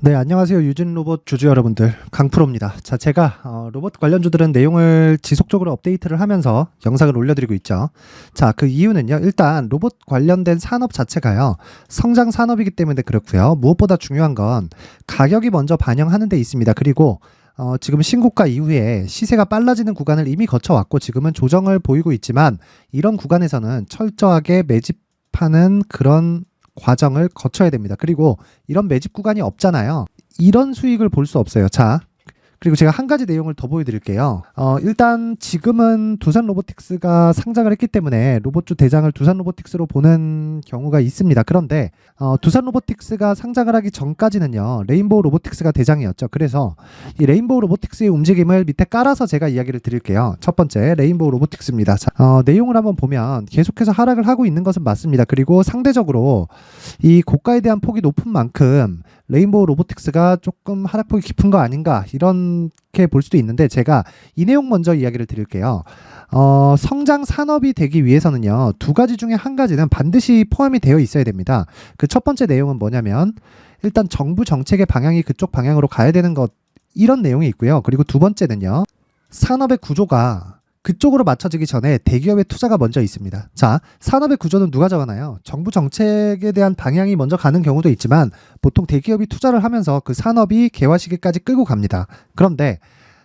네, 안녕하세요. 유진 로봇 주주 여러분들. 강프로입니다. 자, 제가 로봇 관련주들은 내용을 지속적으로 업데이트를 하면서 영상을 올려드리고 있죠. 자, 그 이유는요. 일단 로봇 관련된 산업 자체가요. 성장 산업이기 때문에 그렇고요. 무엇보다 중요한 건 가격이 먼저 반영하는 데 있습니다. 그리고 지금 신고가 이후에 시세가 빨라지는 구간을 이미 거쳐왔고 지금은 조정을 보이고 있지만 이런 구간에서는 철저하게 매집하는 그런 과정을 거쳐야 됩니다. 그리고 이런 매집 구간이 없잖아요. 이런 수익을 볼 수 없어요. 자, 그리고 제가 한 가지 내용을 더 보여드릴게요. 일단 지금은 두산 로보틱스가 상장을 했기 때문에 로봇주 대장을 두산 로보틱스로 보는 경우가 있습니다. 그런데 두산 로보틱스가 상장을 하기 전까지는요. 레인보우 로보틱스가 대장이었죠. 그래서 이 레인보우 로보틱스의 움직임을 밑에 깔아서 제가 이야기를 드릴게요. 첫 번째 레인보우 로보틱스입니다. 자, 내용을 한번 보면 계속해서 하락을 하고 있는 것은 맞습니다. 그리고 상대적으로 이 고가에 대한 폭이 높은 만큼 레인보우 로보틱스가 조금 하락폭이 깊은 거 아닌가 이렇게 볼 수도 있는데 제가 이 내용 먼저 이야기를 드릴게요. 성장 산업이 되기 위해서는요. 두 가지 중에 한 가지는 반드시 포함이 되어 있어야 됩니다. 그 첫 번째 내용은 뭐냐면 일단 정부 정책의 방향이 그쪽 방향으로 가야 되는 것 이런 내용이 있고요. 그리고 두 번째는요. 산업의 구조가 그쪽으로 맞춰지기 전에 대기업의 투자가 먼저 있습니다. 자, 산업의 구조는 누가 정하나요? 정부 정책에 대한 방향이 먼저 가는 경우도 있지만 보통 대기업이 투자를 하면서 그 산업이 개화 시기까지 끌고 갑니다. 그런데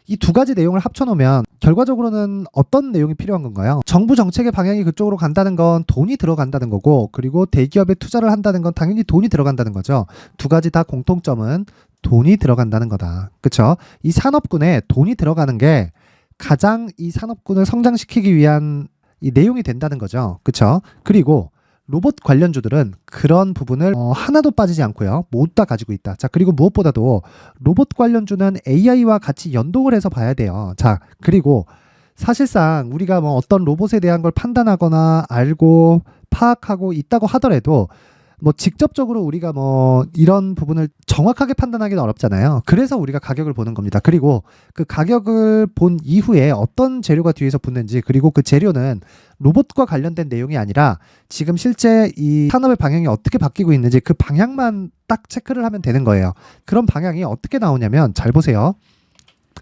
이 두 가지 내용을 합쳐놓으면 결과적으로는 어떤 내용이 필요한 건가요? 정부 정책의 방향이 그쪽으로 간다는 건 돈이 들어간다는 거고 그리고 대기업에 투자를 한다는 건 당연히 돈이 들어간다는 거죠. 두 가지 다 공통점은 돈이 들어간다는 거다. 그렇죠? 이 산업군에 돈이 들어가는 게 가장 이 산업군을 성장시키기 위한 이 내용이 된다는 거죠. 그렇죠? 그리고 로봇 관련주들은 그런 부분을 하나도 빠지지 않고요. 모두 다 가지고 있다. 자, 그리고 무엇보다도 로봇 관련주는 AI와 같이 연동을 해서 봐야 돼요. 자, 그리고 사실상 우리가 뭐 어떤 로봇에 대한 걸 판단하거나 알고 파악하고 있다고 하더라도 뭐 직접적으로 우리가 뭐 이런 부분을 정확하게 판단하기는 어렵잖아요. 그래서 우리가 가격을 보는 겁니다. 그리고 그 가격을 본 이후에 어떤 재료가 뒤에서 붙는지 그리고 그 재료는 로봇과 관련된 내용이 아니라 지금 실제 이 산업의 방향이 어떻게 바뀌고 있는지 그 방향만 딱 체크를 하면 되는 거예요. 그런 방향이 어떻게 나오냐면 잘 보세요.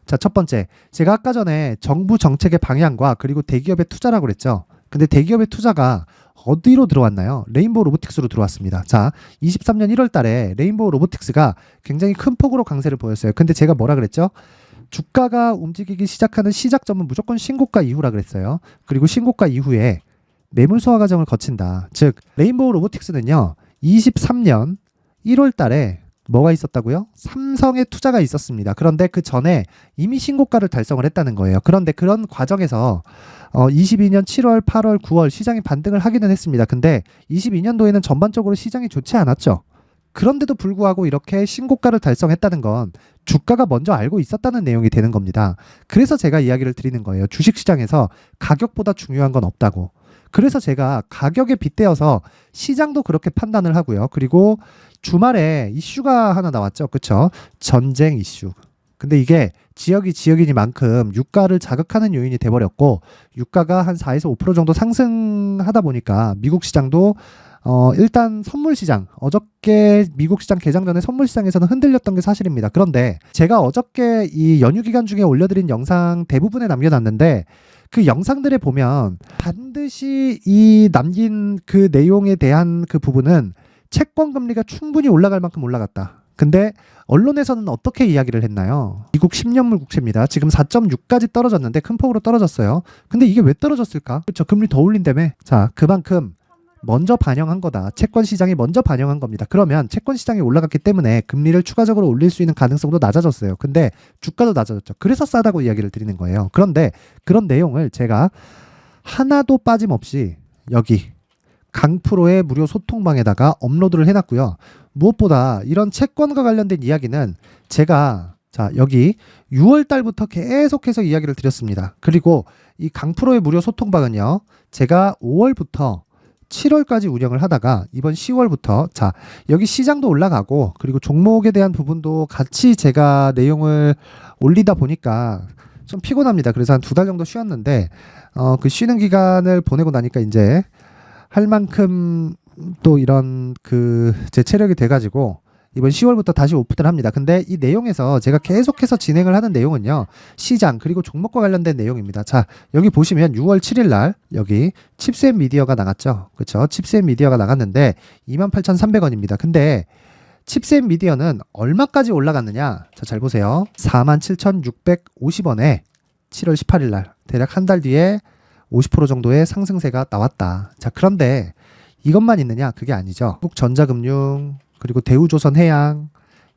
자, 첫 번째. 제가 아까 전에 정부 정책의 방향과 그리고 대기업의 투자라고 그랬죠. 근데 대기업의 투자가 어디로 들어왔나요? 레인보우 로보틱스로 들어왔습니다. 자, 23년 1월 달에 레인보우 로보틱스가 굉장히 큰 폭으로 강세를 보였어요. 근데 제가 뭐라 그랬죠? 주가가 움직이기 시작하는 시작점은 무조건 신고가 이후라 그랬어요. 그리고 신고가 이후에 매물 소화 과정을 거친다. 즉, 레인보우 로보틱스는요. 23년 1월 달에 뭐가 있었다고요? 삼성의 투자가 있었습니다. 그런데 그 전에 이미 신고가를 달성을 했다는 거예요. 그런데 그런 과정에서 22년 7월, 8월, 9월 시장이 반등을 하기는 했습니다. 근데 22년도에는 전반적으로 시장이 좋지 않았죠. 그런데도 불구하고 이렇게 신고가를 달성했다는 건 주가가 먼저 알고 있었다는 내용이 되는 겁니다. 그래서 제가 이야기를 드리는 거예요. 주식시장에서 가격보다 중요한 건 없다고. 그래서 제가 가격에 빗대어서 시장도 그렇게 판단을 하고요. 그리고 주말에 이슈가 하나 나왔죠. 그렇죠? 전쟁 이슈. 근데 이게 지역이 지역이니만큼 유가를 자극하는 요인이 돼버렸고 유가가 한 4에서 5% 정도 상승하다 보니까 미국 시장도 일단 선물 시장 어저께 미국 시장 개장 전에 선물 시장에서는 흔들렸던 게 사실입니다. 그런데 제가 어저께 이 연휴 기간 중에 올려드린 영상 대부분에 남겨놨는데 그 영상들에 보면 반드시 이 남긴 그 내용에 대한 그 부분은 채권 금리가 충분히 올라갈 만큼 올라갔다. 근데 언론에서는 어떻게 이야기를 했나요? 미국 10년물 국채입니다. 지금 4.6까지 떨어졌는데 큰 폭으로 떨어졌어요. 근데 이게 왜 떨어졌을까? 그렇죠. 금리 더 올린다며. 자, 그만큼 먼저 반영한 거다. 채권 시장이 먼저 반영한 겁니다. 그러면 채권 시장이 올라갔기 때문에 금리를 추가적으로 올릴 수 있는 가능성도 낮아졌어요. 근데 주가도 낮아졌죠. 그래서 싸다고 이야기를 드리는 거예요. 그런데 그런 내용을 제가 하나도 빠짐없이 여기 강프로의 무료 소통방에다가 업로드를 해놨고요. 무엇보다 이런 채권과 관련된 이야기는 제가 자 여기 6월 달부터 계속해서 이야기를 드렸습니다. 그리고 이 강프로의 무료 소통방은요. 제가 5월부터 7월까지 운영을 하다가 이번 10월부터 자 여기 시장도 올라가고 그리고 종목에 대한 부분도 같이 제가 내용을 올리다 보니까 좀 피곤합니다. 그래서 한 2달 정도 쉬었는데 그 쉬는 기간을 보내고 나니까 이제 할 만큼 또 이런 그 제 체력이 돼가지고 이번 10월부터 다시 오픈을 합니다. 근데 이 내용에서 제가 계속해서 진행을 하는 내용은요, 시장 그리고 종목과 관련된 내용입니다. 자, 여기 보시면 6월 7일 날 여기 칩셋 미디어가 나갔죠. 그쵸? 칩셋 미디어가 나갔는데 28,300원입니다. 근데 칩셋 미디어는 얼마까지 올라갔느냐? 자, 잘 보세요. 47,650원에 7월 18일 날 대략 한 달 뒤에 50% 정도의 상승세가 나왔다. 자, 그런데 이것만 있느냐? 그게 아니죠. 한국전자금융 그리고 대우조선해양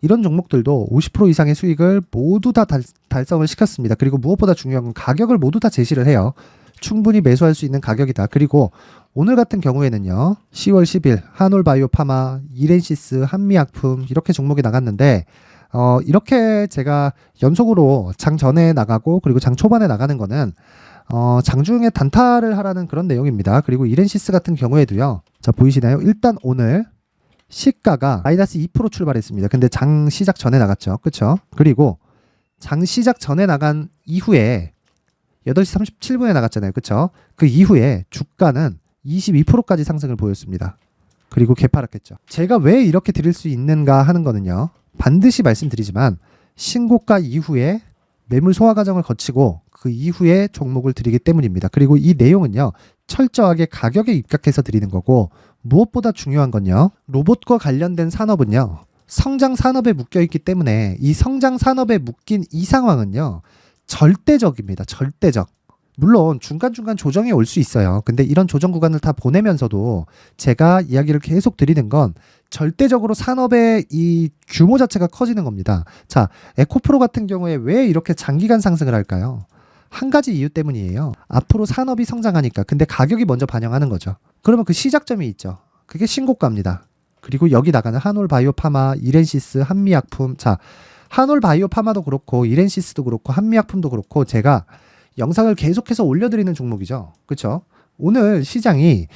이런 종목들도 50% 이상의 수익을 모두 다 달성을 시켰습니다. 그리고 무엇보다 중요한 건 가격을 모두 다 제시를 해요. 충분히 매수할 수 있는 가격이다. 그리고 오늘 같은 경우에는요, 10월 10일 한올바이오파마, 이렌시스, 한미약품 이렇게 종목이 나갔는데 이렇게 제가 연속으로 장 전에 나가고 그리고 장 초반에 나가는 거는 장중에 단타를 하라는 그런 내용입니다. 그리고 이렌시스 같은 경우에도요. 자, 보이시나요? 일단 오늘 시가가 마이너스 2% 출발했습니다. 근데 장 시작 전에 나갔죠. 그쵸? 그리고 장 시작 전에 나간 이후에 8시 37분에 나갔잖아요. 그쵸? 그 이후에 주가는 22%까지 상승을 보였습니다. 그리고 개파락했죠. 제가 왜 이렇게 드릴 수 있는가 하는 거는요, 반드시 말씀드리지만 신고가 이후에 매물 소화 과정을 거치고 그 이후에 종목을 드리기 때문입니다. 그리고 이 내용은요, 철저하게 가격에 입각해서 드리는 거고, 무엇보다 중요한 건요, 로봇과 관련된 산업은요, 성장 산업에 묶여 있기 때문에 이 성장 산업에 묶인 이 상황은요, 절대적입니다. 절대적. 물론 중간중간 조정이 올 수 있어요. 근데 이런 조정 구간을 다 보내면서도 제가 이야기를 계속 드리는 건 절대적으로 산업의 이 규모 자체가 커지는 겁니다. 자, 에코프로 같은 경우에 왜 이렇게 장기간 상승을 할까요? 한 가지 이유 때문이에요. 앞으로 산업이 성장하니까. 근데 가격이 먼저 반영하는 거죠. 그러면 그 시작점이 있죠. 그게 신고가입니다. 그리고 여기 나가는 한올바이오파마, 이렌시스, 한미약품. 자, 한올바이오파마도 그렇고 이렌시스도 그렇고 한미약품도 그렇고 제가 영상을 계속해서 올려드리는 종목이죠. 그렇죠? 오늘 시장이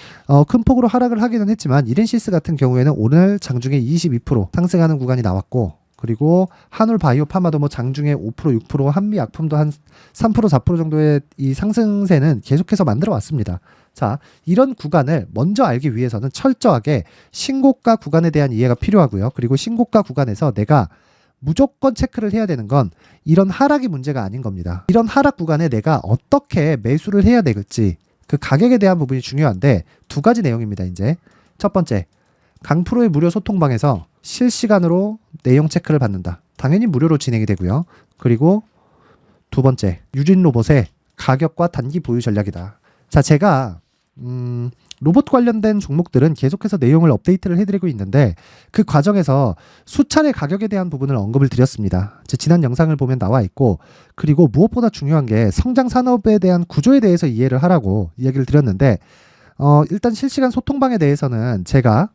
큰 폭으로 하락을 하기는 했지만 이렌시스 같은 경우에는 오늘 장중에 22% 상승하는 구간이 나왔고, 그리고 한올바이오파마도 뭐 장중에 5%, 6%, 한미약품도 한 3%, 4% 정도의 이 상승세는 계속해서 만들어 왔습니다. 자, 이런 구간을 먼저 알기 위해서는 철저하게 신고가 구간에 대한 이해가 필요하고요. 그리고 신고가 구간에서 내가 무조건 체크를 해야 되는 건 이런 하락이 문제가 아닌 겁니다. 이런 하락 구간에 내가 어떻게 매수를 해야 될지, 그 가격에 대한 부분이 중요한데 두 가지 내용입니다. 이제 첫 번째, 강프로의 무료 소통방에서 실시간으로 내용 체크를 받는다. 당연히 무료로 진행이 되고요. 그리고 두 번째, 유진로봇의 가격과 단기 보유 전략이다. 자, 제가 로봇 관련된 종목들은 계속해서 내용을 업데이트를 해드리고 있는데 그 과정에서 수차례 가격에 대한 부분을 언급을 드렸습니다. 제 지난 영상을 보면 나와 있고, 그리고 무엇보다 중요한 게 성장 산업에 대한 구조에 대해서 이해를 하라고 이야기를 드렸는데 일단 실시간 소통방에 대해서는 제가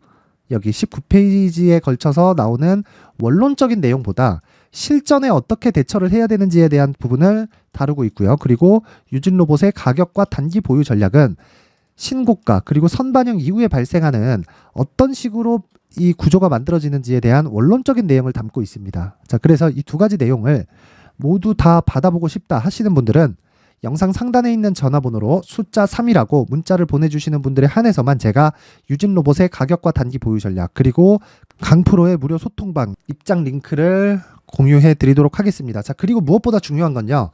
여기 19페이지에 걸쳐서 나오는 원론적인 내용보다 실전에 어떻게 대처를 해야 되는지에 대한 부분을 다루고 있고요. 그리고 유진로봇의 가격과 단기 보유 전략은 신고가 그리고 선반영 이후에 발생하는 어떤 식으로 이 구조가 만들어지는지에 대한 원론적인 내용을 담고 있습니다. 자, 그래서 이 두 가지 내용을 모두 다 받아보고 싶다 하시는 분들은 영상 상단에 있는 전화번호로 숫자 3이라고 문자를 보내주시는 분들에 한해서만 제가 유진로봇의 가격과 단기 보유 전략 그리고 강프로의 무료 소통방 입장 링크를 공유해 드리도록 하겠습니다. 자, 그리고 무엇보다 중요한 건요,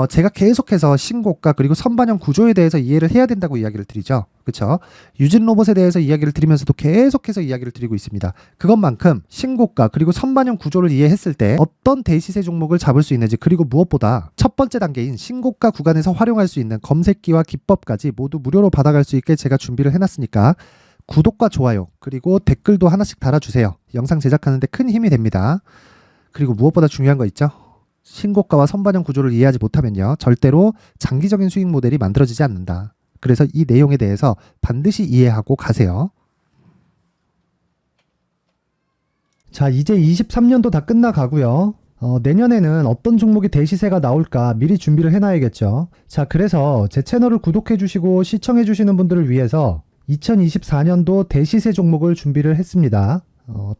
제가 계속해서 신고가 그리고 선반영 구조에 대해서 이해를 해야 된다고 이야기를 드리죠. 그렇죠? 유진로봇에 대해서 이야기를 드리면서도 계속해서 이야기를 드리고 있습니다. 그것만큼 신고가 그리고 선반영 구조를 이해했을 때 어떤 대시세 종목을 잡을 수 있는지, 그리고 무엇보다 첫 번째 단계인 신고가 구간에서 활용할 수 있는 검색기와 기법까지 모두 무료로 받아갈 수 있게 제가 준비를 해놨으니까 구독과 좋아요 그리고 댓글도 하나씩 달아주세요. 영상 제작하는데 큰 힘이 됩니다. 그리고 무엇보다 중요한 거 있죠? 신고가와 선반영 구조를 이해하지 못하면요, 절대로 장기적인 수익 모델이 만들어지지 않는다. 그래서 이 내용에 대해서 반드시 이해하고 가세요. 자, 이제 23년도 다 끝나가고요. 내년에는 어떤 종목이 대시세가 나올까 미리 준비를 해놔야겠죠. 자, 그래서 제 채널을 구독해주시고 시청해주시는 분들을 위해서 2024년도 대시세 종목을 준비를 했습니다.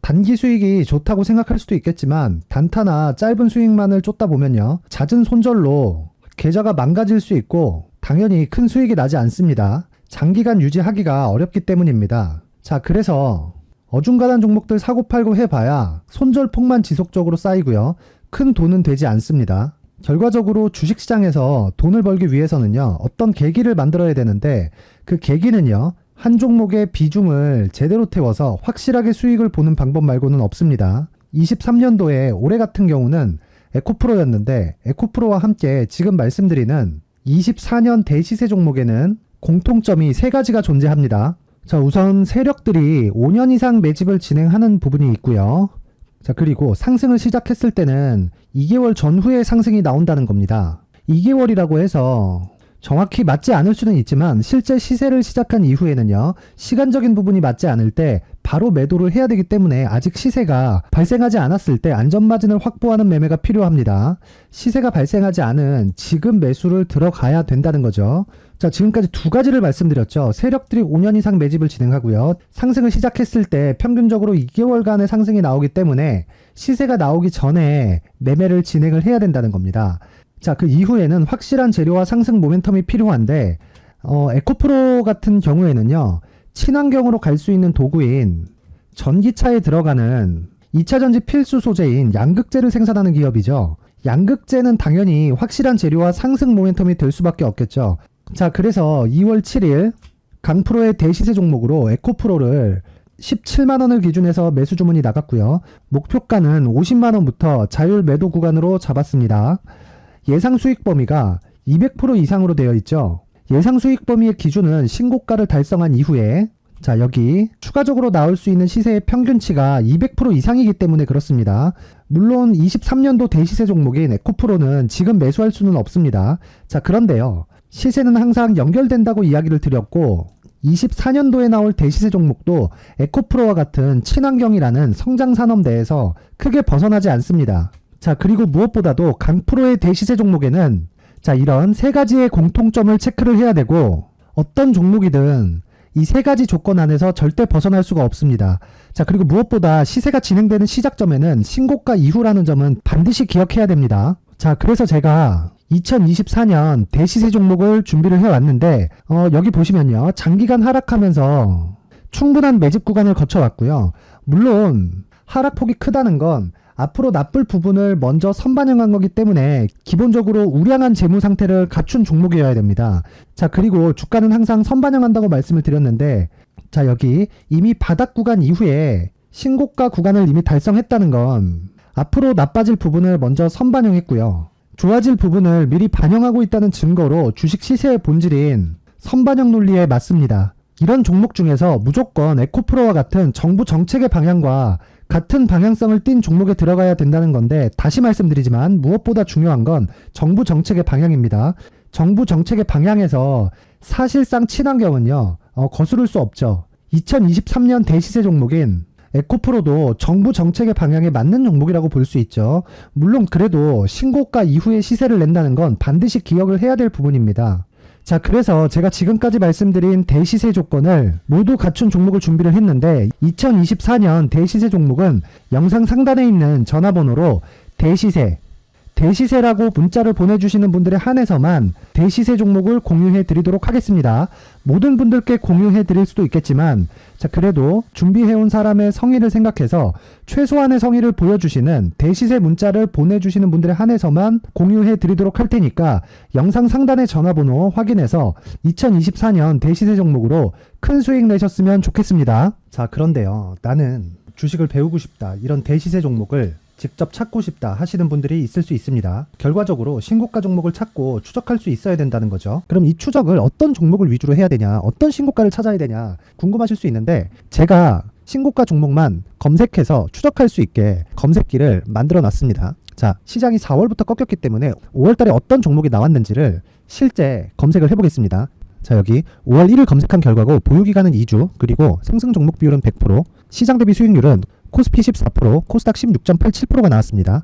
단기 수익이 좋다고 생각할 수도 있겠지만 단타나 짧은 수익만을 쫓다 보면요, 잦은 손절로 계좌가 망가질 수 있고 당연히 큰 수익이 나지 않습니다. 장기간 유지하기가 어렵기 때문입니다. 자, 그래서 어중간한 종목들 사고팔고 해봐야 손절폭만 지속적으로 쌓이고요. 큰 돈은 되지 않습니다. 결과적으로 주식시장에서 돈을 벌기 위해서는요, 어떤 계기를 만들어야 되는데 그 계기는요, 한 종목의 비중을 제대로 태워서 확실하게 수익을 보는 방법 말고는 없습니다. 23년도에 올해 같은 경우는 에코프로였는데 에코프로와 함께 지금 말씀드리는 24년 대시세 종목에는 공통점이 3가지가 존재합니다. 자, 우선 세력들이 5년 이상 매집을 진행하는 부분이 있고요. 자, 그리고 상승을 시작했을 때는 2개월 전후에 상승이 나온다는 겁니다. 2개월이라고 해서 정확히 맞지 않을 수는 있지만 실제 시세를 시작한 이후에는요, 시간적인 부분이 맞지 않을 때 바로 매도를 해야 되기 때문에 아직 시세가 발생하지 않았을 때 안전마진을 확보하는 매매가 필요합니다. 시세가 발생하지 않은 지금 매수를 들어가야 된다는 거죠. 자, 지금까지 2가지를 말씀드렸죠. 세력들이 5년 이상 매집을 진행하고요. 상승을 시작했을 때 평균적으로 2개월간의 상승이 나오기 때문에 시세가 나오기 전에 매매를 진행을 해야 된다는 겁니다. 자, 그 이후에는 확실한 재료와 상승 모멘텀이 필요한데 에코프로 같은 경우에는요, 친환경으로 갈 수 있는 도구인 전기차에 들어가는 2차전지 필수 소재인 양극재를 생산하는 기업이죠. 양극재는 당연히 확실한 재료와 상승 모멘텀이 될 수밖에 없겠죠. 자, 그래서 2월 7일 강프로의 대시세 종목으로 에코프로를 17만원을 기준해서 매수 주문이 나갔고요. 목표가는 50만원부터 자율 매도 구간으로 잡았습니다. 예상 수익 범위가 200% 이상으로 되어 있죠. 예상 수익 범위의 기준은 신고가를 달성한 이후에, 자, 여기 추가적으로 나올 수 있는 시세의 평균치가 200% 이상이기 때문에 그렇습니다. 물론 23년도 대시세 종목인 에코프로는 지금 매수할 수는 없습니다. 자, 그런데요, 시세는 항상 연결된다고 이야기를 드렸고 24년도에 나올 대시세 종목도 에코프로와 같은 친환경이라는 성장산업 내에서 크게 벗어나지 않습니다. 자, 그리고 무엇보다도 강프로의 대시세 종목에는 자, 이런 3가지의 공통점을 체크를 해야 되고 어떤 종목이든 이 3가지 조건 안에서 절대 벗어날 수가 없습니다. 자, 그리고 무엇보다 시세가 진행되는 시작점에는 신고가 이후라는 점은 반드시 기억해야 됩니다. 자, 그래서 제가 2024년 대시세 종목을 준비를 해왔는데 여기 보시면요, 장기간 하락하면서 충분한 매집 구간을 거쳐왔고요. 물론 하락폭이 크다는 건 앞으로 나쁠 부분을 먼저 선반영한 거기 때문에 기본적으로 우량한 재무 상태를 갖춘 종목이어야 됩니다. 자, 그리고 주가는 항상 선반영한다고 말씀을 드렸는데, 자, 여기 이미 바닥 구간 이후에 신고가 구간을 이미 달성했다는 건 앞으로 나빠질 부분을 먼저 선반영했고요. 좋아질 부분을 미리 반영하고 있다는 증거로 주식 시세의 본질인 선반영 논리에 맞습니다. 이런 종목 중에서 무조건 에코프로와 같은 정부 정책의 방향과 같은 방향성을 띈 종목에 들어가야 된다는 건데, 다시 말씀드리지만 무엇보다 중요한 건 정부 정책의 방향입니다. 정부 정책의 방향에서 사실상 친환경은요, 거스를 수 없죠. 2023년 대시세 종목인 에코프로도 정부 정책의 방향에 맞는 종목이라고 볼 수 있죠. 물론 그래도 신고가 이후에 시세를 낸다는 건 반드시 기억을 해야 될 부분입니다. 자, 그래서 제가 지금까지 말씀드린 대시세 조건을 모두 갖춘 종목을 준비를 했는데 2024년 대시세 종목은 영상 상단에 있는 전화번호로 대시세라고 문자를 보내주시는 분들에 한해서만 대시세 종목을 공유해 드리도록 하겠습니다. 모든 분들께 공유해 드릴 수도 있겠지만, 자, 그래도 준비해온 사람의 성의를 생각해서 최소한의 성의를 보여주시는 대시세 문자를 보내주시는 분들에 한해서만 공유해 드리도록 할 테니까 영상 상단의 전화번호 확인해서 2024년 대시세 종목으로 큰 수익 내셨으면 좋겠습니다. 자, 그런데요, 나는 주식을 배우고 싶다, 이런 대시세 종목을 직접 찾고 싶다 하시는 분들이 있을 수 있습니다. 결과적으로 신고가 종목을 찾고 추적할 수 있어야 된다는 거죠. 그럼 이 추적을 어떤 종목을 위주로 해야 되냐, 어떤 신고가를 찾아야 되냐 궁금하실 수 있는데, 제가 신고가 종목만 검색해서 추적할 수 있게 검색기를 만들어 놨습니다. 자, 시장이 4월부터 꺾였기 때문에 5월달에 어떤 종목이 나왔는지를 실제 검색을 해보겠습니다. 자, 여기 5월 1일 검색한 결과고 보유기간은 2주, 그리고 상승 종목 비율은 100%, 시장 대비 수익률은 코스피 14%, 코스닥 16.87%가 나왔습니다.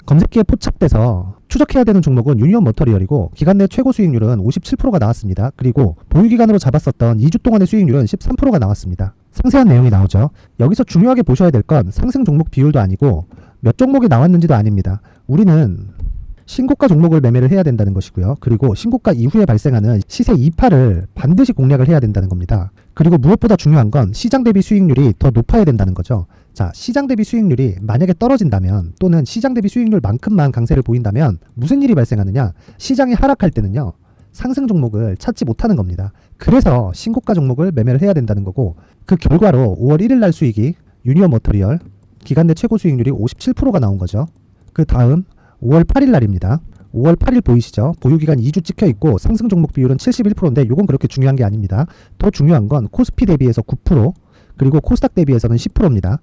검색기에 포착돼서 추적해야 되는 종목은 유니온 머터리얼이고 기간 내 최고 수익률은 57%가 나왔습니다. 그리고 보유기간으로 잡았었던 2주 동안의 수익률은 13%가 나왔습니다. 상세한 내용이 나오죠. 여기서 중요하게 보셔야 될 건 상승 종목 비율도 아니고 몇 종목이 나왔는지도 아닙니다. 우리는 신고가 종목을 매매를 해야 된다는 것이고요. 그리고 신고가 이후에 발생하는 시세 이파를 반드시 공략을 해야 된다는 겁니다. 그리고 무엇보다 중요한 건 시장 대비 수익률이 더 높아야 된다는 거죠. 자, 시장 대비 수익률이 만약에 떨어진다면 또는 시장 대비 수익률만큼만 강세를 보인다면 무슨 일이 발생하느냐? 시장이 하락할 때는요. 상승 종목을 찾지 못하는 겁니다. 그래서 신고가 종목을 매매를 해야 된다는 거고 그 결과로 5월 1일 날 수익이 유니온 머터리얼 기간 내 최고 수익률이 57%가 나온 거죠. 그 다음 5월 8일 날입니다. 5월 8일 보이시죠? 보유기간 2주 찍혀 있고 상승 종목 비율은 71%인데 이건 그렇게 중요한 게 아닙니다. 더 중요한 건 코스피 대비해서 9% 그리고 코스닥 대비해서는 10%입니다.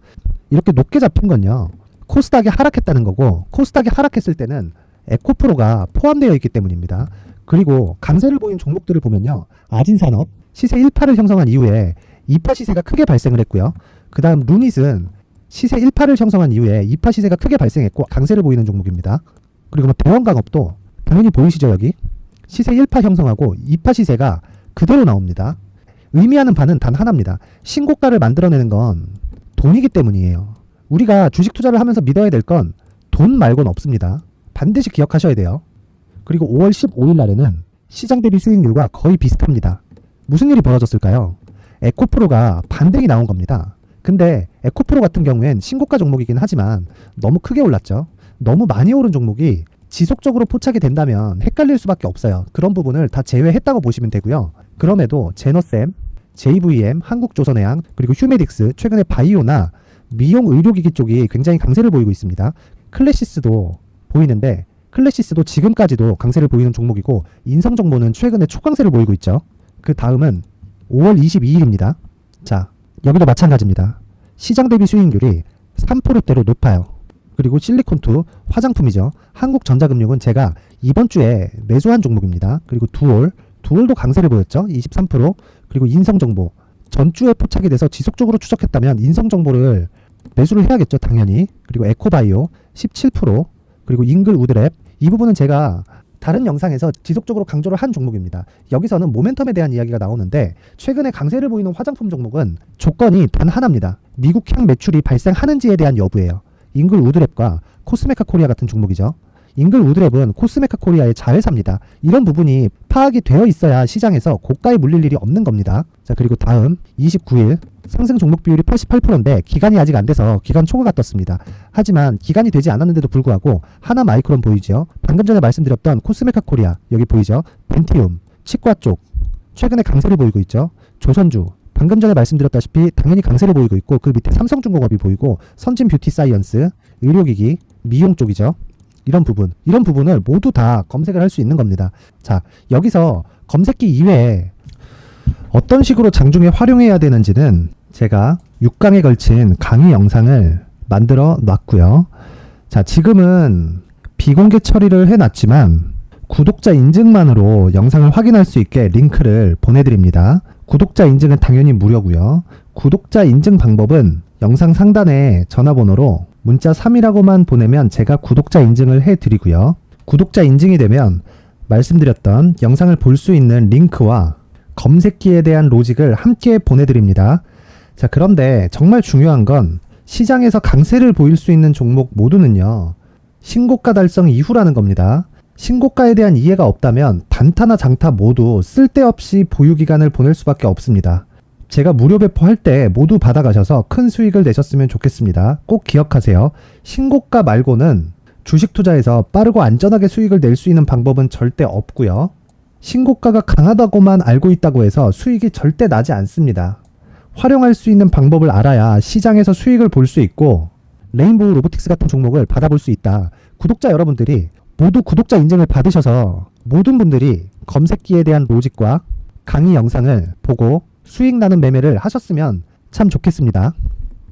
이렇게 높게 잡힌 건요. 코스닥이 하락했다는 거고 코스닥이 하락했을 때는 에코프로가 포함되어 있기 때문입니다. 그리고 강세를 보인 종목들을 보면요. 아진산업 시세 1파를 형성한 이후에 2파 시세가 크게 발생을 했고요. 그 다음 루닛은 시세 1파를 형성한 이후에 2파 시세가 크게 발생했고 강세를 보이는 종목입니다. 그리고 뭐 대원강업도 당연히 보이시죠 여기? 시세 1파 형성하고 2파 시세가 그대로 나옵니다. 의미하는 바는 단 하나입니다. 신고가를 만들어내는 건 돈이기 때문이에요. 우리가 주식 투자를 하면서 믿어야 될 건 돈 말고는 없습니다. 반드시 기억하셔야 돼요. 그리고 5월 15일 날에는 시장 대비 수익률과 거의 비슷합니다. 무슨 일이 벌어졌을까요? 에코프로가 반등이 나온 겁니다. 근데 에코프로 같은 경우엔 신고가 종목이긴 하지만 너무 크게 올랐죠. 너무 많이 오른 종목이 지속적으로 포착이 된다면 헷갈릴 수밖에 없어요. 그런 부분을 다 제외했다고 보시면 되고요. 그럼에도 제너셈, JVM, 한국조선해양, 그리고 휴메딕스, 최근에 바이오나 미용 의료기기 쪽이 굉장히 강세를 보이고 있습니다. 클래시스도 보이는데 클래시스도 지금까지도 강세를 보이는 종목이고 인성정보는 최근에 초강세를 보이고 있죠. 그 다음은 5월 22일입니다. 자, 여기도 마찬가지입니다. 시장 대비 수익률이 3%대로 높아요. 그리고 실리콘2 화장품이죠. 한국전자금융은 제가 이번 주에 매수한 종목입니다. 그리고 두올도 강세를 보였죠. 23%. 그리고 인성정보 전주에 포착이 돼서 지속적으로 추적했다면 인성정보를 매수를 해야겠죠. 당연히. 그리고 에코바이오 17%. 그리고 잉글 우드랩 이 부분은 제가 다른 영상에서 지속적으로 강조를 한 종목입니다. 여기서는 모멘텀에 대한 이야기가 나오는데 최근에 강세를 보이는 화장품 종목은 조건이 단 하나입니다. 미국향 매출이 발생하는지에 대한 여부예요. 잉글 우드랩과 코스메카 코리아 같은 종목이죠. 잉글 우드랩은 코스메카 코리아의 자회사입니다. 이런 부분이 파악이 되어 있어야 시장에서 고가에 물릴 일이 없는 겁니다. 자, 그리고 다음 29일 상승 종목 비율이 88%인데 기간이 아직 안 돼서 기간 초과가 떴습니다. 하지만 기간이 되지 않았는데도 불구하고 하나 마이크론 보이죠? 방금 전에 말씀드렸던 코스메카 코리아 여기 보이죠? 벤티움, 치과 쪽 최근에 강세를 보이고 있죠. 조선주 방금 전에 말씀드렸다시피 당연히 강세를 보이고 있고 그 밑에 삼성중공업이 보이고 선진 뷰티 사이언스, 의료기기, 미용 쪽이죠. 이런 부분을 모두 다 검색을 할 수 있는 겁니다. 자, 여기서 검색기 이외에 어떤 식으로 장중에 활용해야 되는지는 제가 6강에 걸친 강의 영상을 만들어 놨고요. 자, 지금은 비공개 처리를 해놨지만 구독자 인증만으로 영상을 확인할 수 있게 링크를 보내드립니다. 구독자 인증은 당연히 무료고요. 구독자 인증 방법은 영상 상단에 전화번호로 문자 3이라고만 보내면 제가 구독자 인증을 해드리고요. 구독자 인증이 되면 말씀드렸던 영상을 볼 수 있는 링크와 검색기에 대한 로직을 함께 보내드립니다. 자, 그런데 정말 중요한 건 시장에서 강세를 보일 수 있는 종목 모두는요. 신고가 달성 이후라는 겁니다. 신고가에 대한 이해가 없다면 단타나 장타 모두 쓸데없이 보유기간을 보낼 수밖에 없습니다. 제가 무료 배포할 때 모두 받아가셔서 큰 수익을 내셨으면 좋겠습니다. 꼭 기억하세요. 신고가 말고는 주식 투자에서 빠르고 안전하게 수익을 낼 수 있는 방법은 절대 없고요. 신고가가 강하다고만 알고 있다고 해서 수익이 절대 나지 않습니다. 활용할 수 있는 방법을 알아야 시장에서 수익을 볼 수 있고 레인보우 로보틱스 같은 종목을 받아볼 수 있다. 구독자 여러분들이 모두 구독자 인증을 받으셔서 모든 분들이 검색기에 대한 로직과 강의 영상을 보고 수익 나는 매매를 하셨으면 참 좋겠습니다.